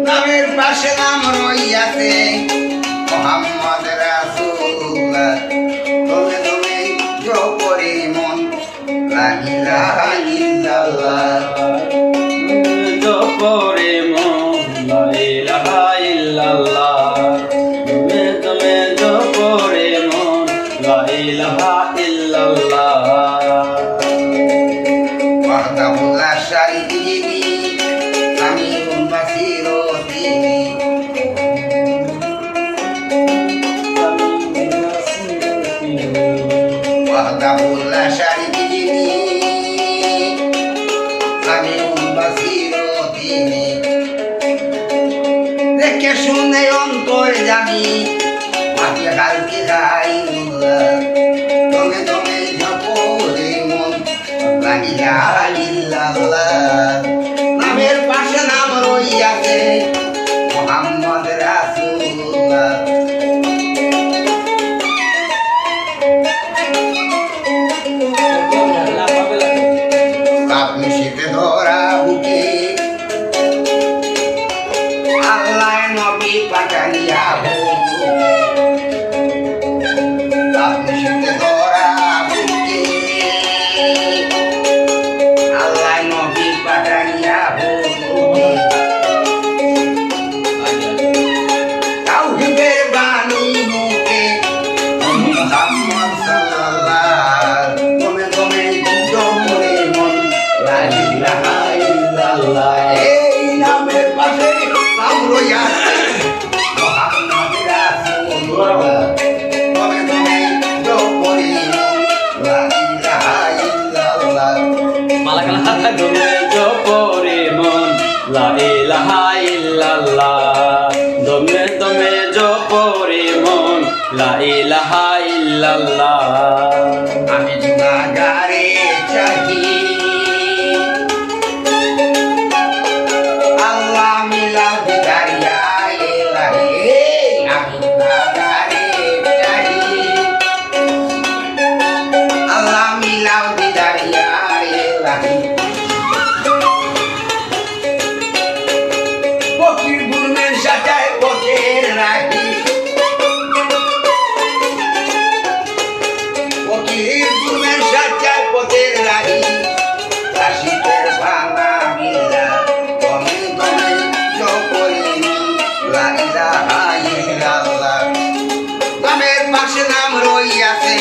নামের পাশে নাম রইয়াছে মোহাম্মদ রাসূলুল্লাহ দমে দমে জপরে মন লা ইলাহা ইল্লাল্লাহ জপরে মন লা ইলাহা ইল্লাল্লাহ দমে দমে জপরে মন লা ইলাহা ইল্লাল্লাহ ওয়াহদাহু লা শারীকা সামিউল বাসীর وحده لا شريك له سميع بصير দেখে শুনে অন্তর জানি মাটি কালকে গাইল্লাহ দমে দমে জপরে মন লা ইলাহা ইল্লাল্লাহ নামের পাশে নাম রইয়াছে মোহাম্মদ রাসূলুল্লাহ আপনি শীতে ধরা বুকে আল্লাহ নবী পাঠানিয়া আপনি শীতে ধরা বুকে আল্লাহ নবী পাঠানিয়া তাওহীদের বাণী মুখে মুহাম্মদ সাল্লাল্লাহু দমে দমে জপরে মন লা ইলাহা ইল্লাল্লাহ এই নামের পাশে নাম রইয়াছে মোহাম্মদ রাসূলুল্লাহ দমে দমে জপরে মন লা ইলাহা ইল্লাল্লাহ মালাকালা দমে জপরে মন লা ইলাহা ইল্লাল্লাহ দমে দমে জপরে মন লা ইলাহা ইল্লাল্লাহ আমি গুনাহগারে চাহি আল্লাহ মিলাও দিদারিয়া ইলাহি আমি গুনাহগারে চাহি আল্লাহ মিলাও দিদারিয়া ইলাহি ফকির গুরমের সাজায় পথের রাহি ফকির গুরমের সাজায় পথের রাহি আশিকের ভাঙা মিলা দমে দমে জপরে লা ইলাহা ইল্লাল্লাহ নামের পাশে নাম রইয়াছে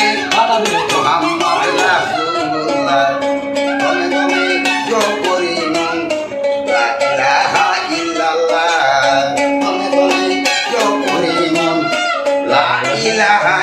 মোহাম্মদ রাসূলুল্লাহ দমে দমে জপরে লা ইলাহা ইল্লাল্লাহ দমে দমে জপরে লা ইলাহা